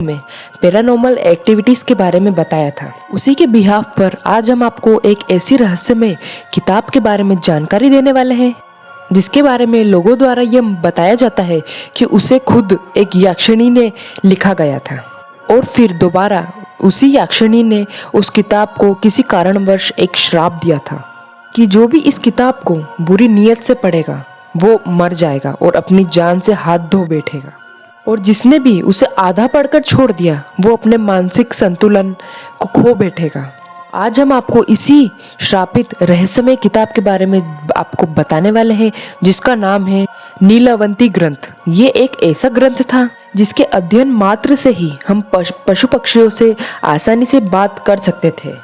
में paranormal activities के बारे में बताया था। उसी के बिहाफ पर आज हम आपको एक ऐसी रहस्यमय किताब के बारे में जानकारी देने वाले हैं जिसके बारे में लोगों द्वारा यह बताया जाता है कि उसे खुद एक याक्षिणी ने लिखा गया था और फिर दोबारा उसी याक्षिणी ने उस किताब को किसी कारणवश एक श्राप दिया था कि जो भी इस किताब को बुरी नीयत से पढ़ेगा वो मर जाएगा और अपनी जान से हाथ धो बैठेगा, और जिसने भी उसे आधा पढ़कर छोड़ दिया वो अपने मानसिक संतुलन को खो बैठेगा। आज हम आपको इसी श्रापित रहस्यमय किताब के बारे में आपको बताने वाले हैं जिसका नाम है नीलवंती ग्रंथ। ये एक ऐसा ग्रंथ था जिसके अध्ययन मात्र से ही हम पशु पक्षियों से आसानी से बात कर सकते थे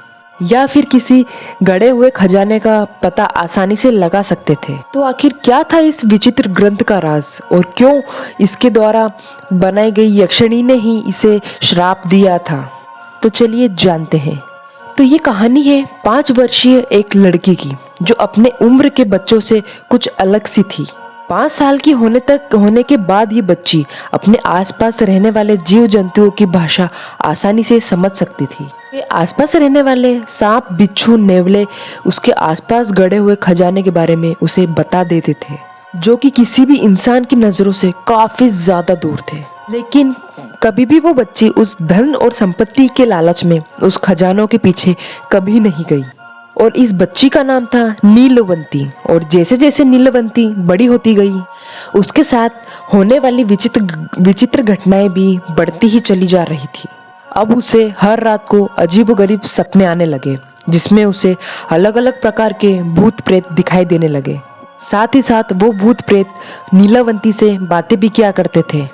या फिर किसी गड़े हुए खजाने का पता आसानी से लगा सकते थे। तो आखिर क्या था इस विचित्र ग्रंथ का राज और क्यों इसके द्वारा बनाई गई यक्षिणी ने ही इसे श्राप दिया था? तो चलिए जानते हैं। तो ये कहानी है 5 वर्षीय एक लड़की की जो अपने उम्र के बच्चों से कुछ अलग सी थी। 5 साल की होने के बाद ये बच्ची अपने आसपास रहने वाले जीव जंतुओं की भाषा आसानी से समझ सकती थी। ये आसपास रहने वाले सांप, बिच्छू, नेवले उसके आसपास गड़े हुए खजाने के बारे में उसे बता देते थे जो कि किसी भी इंसान की नजरों से काफी ज्यादा दूर थे। लेकिन कभी भी वो बच्ची उस धन और संपत्ति के लालच में उस खजानों के पीछे कभी नहीं गई। और इस बच्ची का नाम था नीलवंती। और जैसे जैसे नीलवंती बड़ी होती गई उसके साथ होने वाली विचित्र घटनाएं भी बढ़ती ही चली जा रही थी। अब उसे हर रात को अजीबोगरीब सपने आने लगे जिसमें उसे अलग अलग प्रकार के भूत प्रेत दिखाई देने लगे। साथ ही साथ वो भूत प्रेत नीलवंती से बातें भी किया करते थे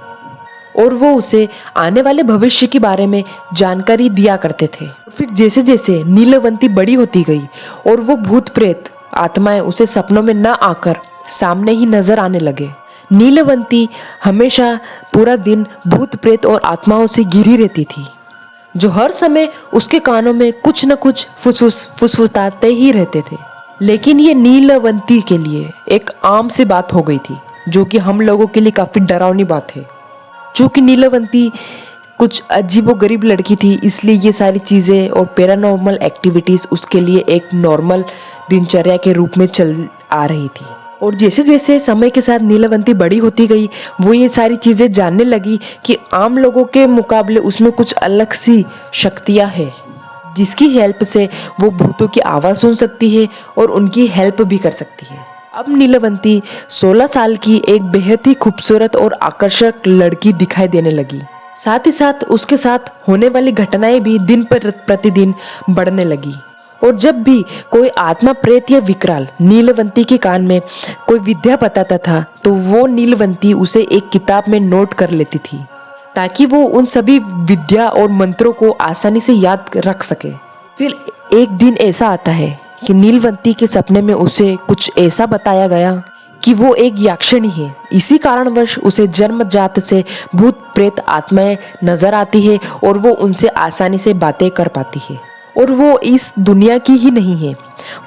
और वो उसे आने वाले भविष्य के बारे में जानकारी दिया करते थे। फिर जैसे जैसे नीलवंती बड़ी होती गई और वो भूत प्रेत आत्माएं उसे सपनों में न आकर सामने ही नजर आने लगे। नीलवंती हमेशा पूरा दिन भूत प्रेत और आत्माओं से घिरी रहती थी जो हर समय उसके कानों में कुछ न कुछ फुसफुसाते ही रहते थे। लेकिन ये नीलवंती के लिए एक आम सी बात हो गई थी जो कि हम लोगों के लिए काफी डरावनी बात है। चूंकि नीलवंती कुछ अजीबोगरीब लड़की थी इसलिए ये सारी चीजें और पैरानॉर्मल एक्टिविटीज उसके लिए एक नॉर्मल दिनचर्या के रूप में चल आ रही थी। और जैसे जैसे समय के साथ नीलवंती बड़ी होती गई वो ये सारी चीजें जानने लगी कि आम लोगों के मुकाबले उसमें कुछ अलग सी शक्तियां हैं जिसकी हेल्प से वो भूतों की आवाज सुन सकती है और उनकी हेल्प भी कर सकती है। अब नीलवंती 16 साल की एक बेहद ही खूबसूरत और आकर्षक लड़की दिखाई देने लगी। साथ ही साथ उसके साथ होने वाली घटनाएं भी दिन पर प्रतिदिन बढ़ने लगी। और जब भी कोई आत्मा, प्रेत या विकराल नीलवंती के कान में कोई विद्या बताता था तो वो नीलवंती उसे एक किताब में नोट कर लेती थी ताकि वो उन सभी विद्या और मंत्रों को आसानी से याद रख सके। फिर एक दिन ऐसा आता है कि नीलवंती के सपने में उसे कुछ ऐसा बताया गया कि वो एक याक्षिणी है। इसी कारणवश उसे जन्मजात से भूत प्रेत आत्माएं नजर आती है और वो उनसे आसानी से बातें कर पाती है। और वो इस दुनिया की ही नहीं है,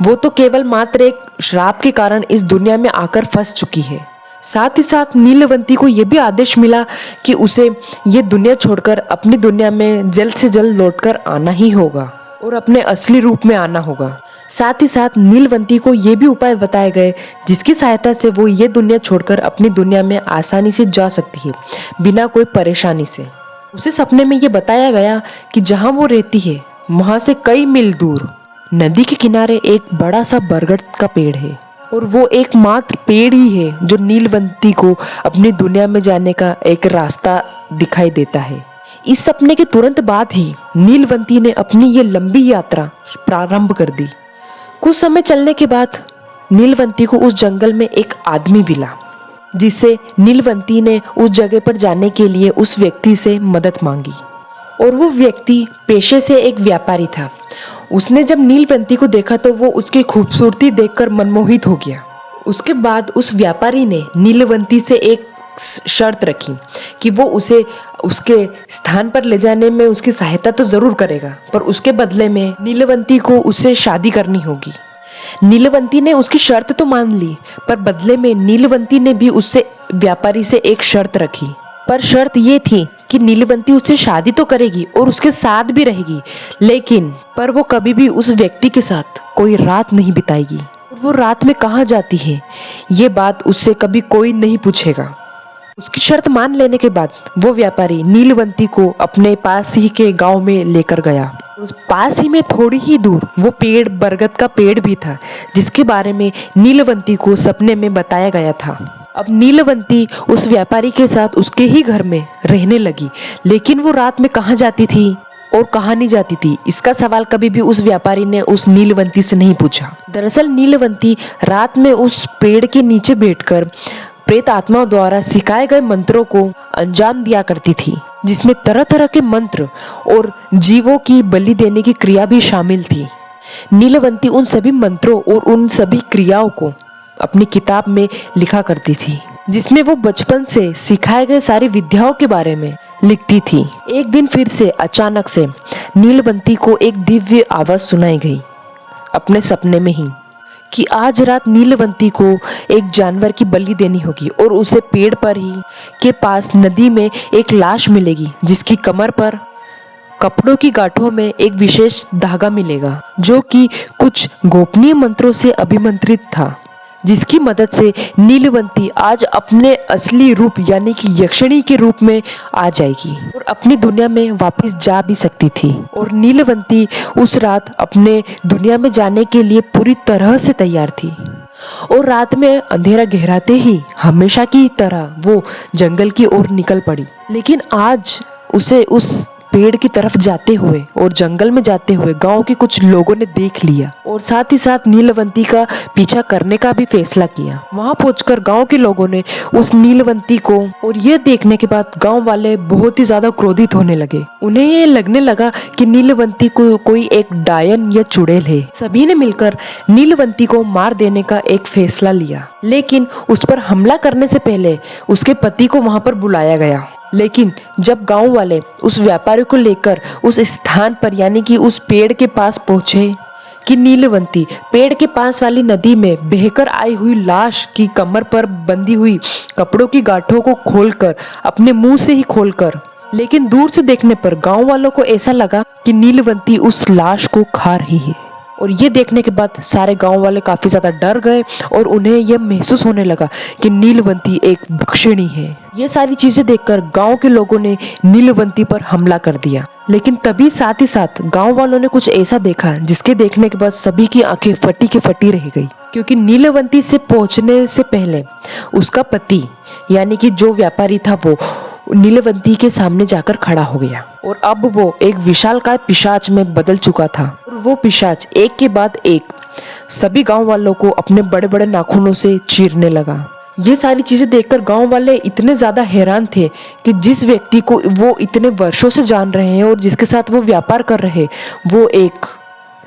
वो तो केवल मात्र एक श्राप के कारण इस दुनिया में आकर फंस चुकी है। साथ ही साथ नीलवंती को यह भी आदेश मिला कि उसे ये दुनिया छोड़कर अपनी दुनिया में जल्द से जल्द लौटकर आना ही होगा और अपने असली रूप में आना होगा। साथ ही साथ नीलवंती को ये भी उपाय बताए गए जिसकी सहायता से वो ये दुनिया छोड़कर अपनी दुनिया में आसानी से जा सकती है बिना कोई परेशानी से। उसे सपने में ये बताया गया कि जहाँ वो रहती है वहां से कई मील दूर नदी के किनारे एक बड़ा सा बरगद का पेड़ है और वो एकमात्र पेड़ ही है जो नीलवंती को अपनी दुनिया में जाने का एक रास्ता दिखाई देता है। इस सपने के तुरंत बाद ही नीलवंती ने अपनी ये लंबी यात्रा प्रारंभ कर दी। कुछ समय चलने के बाद नीलवंती को उस जंगल में एक आदमी मिला जिससे नीलवंती ने उस जगह पर जाने के लिए उस व्यक्ति से मदद मांगी। और वो व्यक्ति पेशे से एक व्यापारी था। उसने जब नीलवंती को देखा तो वो उसकी खूबसूरती देखकर मनमोहित हो गया। उसके बाद उस व्यापारी ने नीलवंती से एक शर्त रखी कि वो उसे उसके स्थान पर ले जाने में उसकी सहायता तो जरूर करेगा पर उसके बदले में नीलवंती को उससे शादी करनी होगी। नीलवंती ने उसकी शर्त तो मान ली पर बदले में नीलवंती ने भी उससे व्यापारी से एक शर्त रखी। पर शर्त ये थी कि कि नीलवंती उससे शादी तो करेगी और उसके साथ भी रहेगी, लेकिन पर वो कभी भी उस व्यक्ति के साथ कोई रात नहीं बिताएगी। वो रात में कहाँ जाती है ये बात उससे कभी कोई नहीं पूछेगा। उसकी शर्त मान लेने के बाद वो व्यापारी नीलवंती को अपने पास ही के गांव में लेकर गया। उस पास ही में थोड़ी ही दूर वो पेड़ बरगद का पेड़ भी था, जिसके बारे में नीलवंती को सपने में बताया गया था। अब नीलवंती उस व्यापारी के साथ उसके ही घर में रहने लगी, लेकिन वो रात में कहाँ जाती थी और कहाँ नहीं जाती थी, इसका सवाल कभी भी उस व्यापारी ने उस नीलवंती से नहीं पूछा। दरअसल नीलवंती रात में उस पेड़ के नीचे बैठकर प्रेत आत्माओं द्वारा सिखाए गए मंत्रों को अंजाम दिया करती थी, जिसमें तरह तरह के मंत्र और जीवों की बलि देने की क्रिया भी शामिल थी। नीलवंती उन सभी मंत्रों और उन सभी क्रियाओं को अपनी किताब में लिखा करती थी, जिसमें वो बचपन से सिखाए गए सारी विद्याओं के बारे में लिखती थी। एक दिन फिर से अचानक से नीलवंती को एक दिव्य आवाज सुनाई गई अपने सपने में ही, कि आज रात नीलवंती को एक जानवर की बलि देनी होगी और उसे पेड़ पर ही के पास नदी में एक लाश मिलेगी, जिसकी कमर पर कपड़ों की गांठों में एक विशेष धागा मिलेगा, जो कि कुछ गोपनीय मंत्रों से अभिमंत्रित था, जिसकी मदद से नीलवंती आज अपने असली रूप यानी कि यक्षिणी के रूप में आ जाएगी और अपनी दुनिया में वापस जा भी सकती थी। और नीलवंती उस रात अपने दुनिया में जाने के लिए पूरी तरह से तैयार थी। और रात में अंधेरा गहराते ही हमेशा की तरह वो जंगल की ओर निकल पड़ी, लेकिन आज उसे उस पेड़ की तरफ जाते हुए और जंगल में जाते हुए गांव के कुछ लोगों ने देख लिया और साथ ही साथ नीलवंती का पीछा करने का भी फैसला किया। वहां पहुंचकर गांव के लोगों ने उस नीलवंती को और ये देखने के बाद गांव वाले बहुत ही ज्यादा क्रोधित होने लगे। उन्हें ये लगने लगा कि नीलवंती को कोई एक डायन या चुड़ैल है। सभी ने मिलकर नीलवंती को मार देने का एक फैसला लिया, लेकिन उस पर हमला करने से पहले उसके पति को वहां पर बुलाया गया। लेकिन जब गांव वाले उस व्यापारी को लेकर उस स्थान पर यानी कि उस पेड़ के पास पहुंचे, कि नीलवंती पेड़ के पास वाली नदी में बहकर आई हुई लाश की कमर पर बंधी हुई कपड़ों की गांठों को खोलकर अपने मुंह से ही खोलकर, लेकिन दूर से देखने पर गांव वालों को ऐसा लगा कि नीलवंती उस लाश को खा रही है। और ये देखने के बाद सारे गांव वाले काफी ज्यादा डर गए और उन्हें यह महसूस होने लगा कि नीलवंती एक भक्षिणी है। ये सारी चीजें देखकर गांव के लोगों ने नीलवंती पर हमला कर दिया, लेकिन तभी साथ ही साथ गांव वालों ने कुछ ऐसा देखा जिसके देखने के बाद सभी की आंखें फटी की फटी रह गई, क्योंकि नीलवंती से पहुंचने से पहले उसका पति यानी कि जो व्यापारी था वो नीलवंती के सामने जाकर खड़ा हो गया और अब वो एक विशालकाय पिशाच में बदल चुका था। और वो पिशाच एक के बाद एक सभी गांव वालों को अपने बड़े बड़े नाखूनों से चीरने लगा। ये सारी चीजें देखकर गांव वाले इतने ज्यादा हैरान थे कि जिस व्यक्ति को वो इतने वर्षों से जान रहे हैं और जिसके साथ वो व्यापार कर रहे हैं वो एक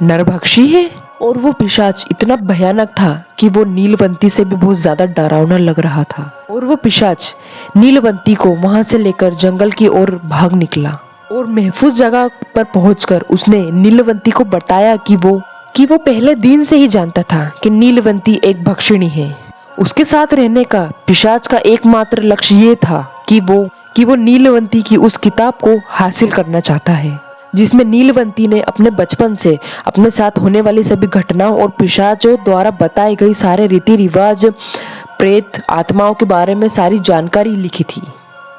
नरभक्षी है। और वो पिशाच इतना भयानक था कि वो नीलवंती से भी बहुत ज्यादा डरावना लग रहा था। और वो पिशाच नीलवंती को वहां से लेकर जंगल की ओर भाग निकला और महफूज जगह पर पहुंचकर उसने नीलवंती को बताया कि वो पहले दिन से ही जानता था कि नीलवंती एक भक्षिणी है। उसके साथ रहने का पिशाच का एकमात्र लक्ष्य ये था कि वो नीलवंती की उस किताब को हासिल करना चाहता है, जिसमें नीलवंती ने अपने बचपन से अपने साथ होने वाली सभी घटनाओं और पिशाचों द्वारा बताई गई सारे रीति रिवाज, प्रेत आत्माओं के बारे में सारी जानकारी लिखी थी।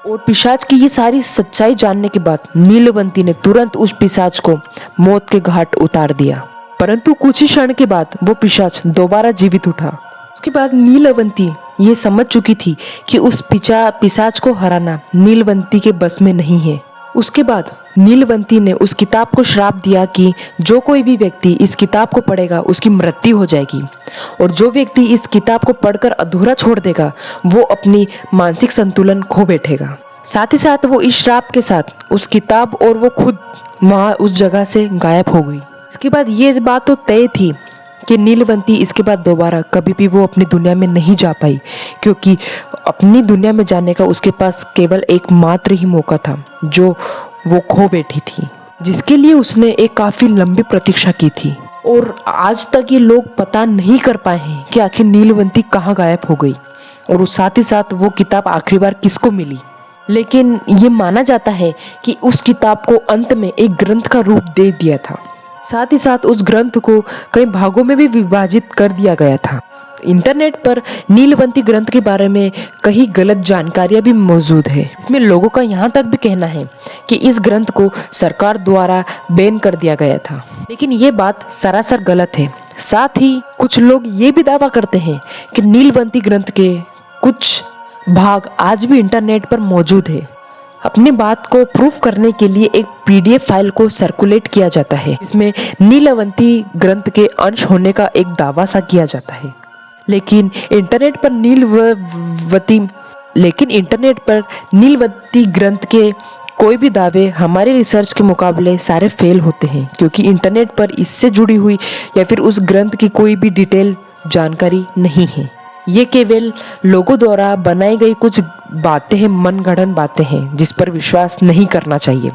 और पिशाच की ये सारी सच्चाई जानने के बाद नीलवंती ने तुरंत उस पिशाच को मौत के घाट उतार दिया। परंतु कुछ ही क्षण के बाद वो पिशाच दोबारा जीवित उठा। उसके बाद नीलवंती ये समझ चुकी थी कि उस पिशाच को हराना नीलवंती के बस में नहीं है। उसके बाद नीलवंती ने उस किताब को श्राप दिया कि जो कोई भी व्यक्ति इस किताब को पढ़ेगा उसकी मृत्यु हो जाएगी, और जो व्यक्ति इस किताब को पढ़कर अधूरा छोड़ देगा वो अपनी मानसिक संतुलन खो बैठेगा। साथ ही साथ वो इस श्राप के साथ उस किताब और वो खुद वहाँ उस जगह से गायब हो गई। इसके बाद ये बात तो तय थी कि नीलवंती इसके बाद दोबारा कभी भी वो अपनी दुनिया में नहीं जा पाई, क्योंकि अपनी दुनिया में जाने का उसके पास केवल एकमात्र ही मौका था जो वो खो बैठी थी, जिसके लिए उसने एक काफी लंबी प्रतीक्षा की थी। और आज तक ये लोग पता नहीं कर पाए हैं कि आखिर नीलवंती कहाँ गायब हो गई और साथ ही साथ वो किताब आखिरी बार किसको मिली। लेकिन ये माना जाता है कि उस किताब को अंत में एक ग्रंथ का रूप दे दिया था। साथ ही साथ उस ग्रंथ को कई भागों में भी विभाजित कर दिया गया था। इंटरनेट पर नीलवंती ग्रंथ के बारे में कई गलत जानकारियां भी मौजूद है। इसमें लोगों का यहाँ तक भी कहना है कि इस ग्रंथ को सरकार द्वारा बैन कर दिया गया था, लेकिन ये बात सरासर गलत है। साथ ही कुछ लोग ये भी दावा करते हैं कि नीलवंती ग्रंथ के कुछ भाग आज भी इंटरनेट पर मौजूद है। अपनी बात को प्रूफ करने के लिए एक पीडीएफ फाइल को सर्कुलेट किया जाता है, इसमें नीलवंती ग्रंथ के अंश होने का एक दावा सा किया जाता है। लेकिन इंटरनेट पर नीलवंती ग्रंथ के कोई भी दावे हमारे रिसर्च के मुकाबले सारे फेल होते हैं, क्योंकि इंटरनेट पर इससे जुड़ी हुई या फिर उस ग्रंथ की कोई भी डिटेल जानकारी नहीं है। ये केवल लोगों द्वारा बनाई गई कुछ बातें हैं, मनगढ़ंत बातें हैं जिस पर विश्वास नहीं करना चाहिए।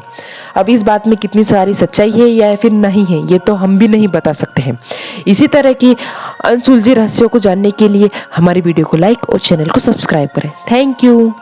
अब इस बात में कितनी सारी सच्चाई है या फिर नहीं है, ये तो हम भी नहीं बता सकते हैं। इसी तरह की अनसुलझे रहस्यों को जानने के लिए हमारी वीडियो को लाइक और चैनल को सब्सक्राइब करें। Thank you.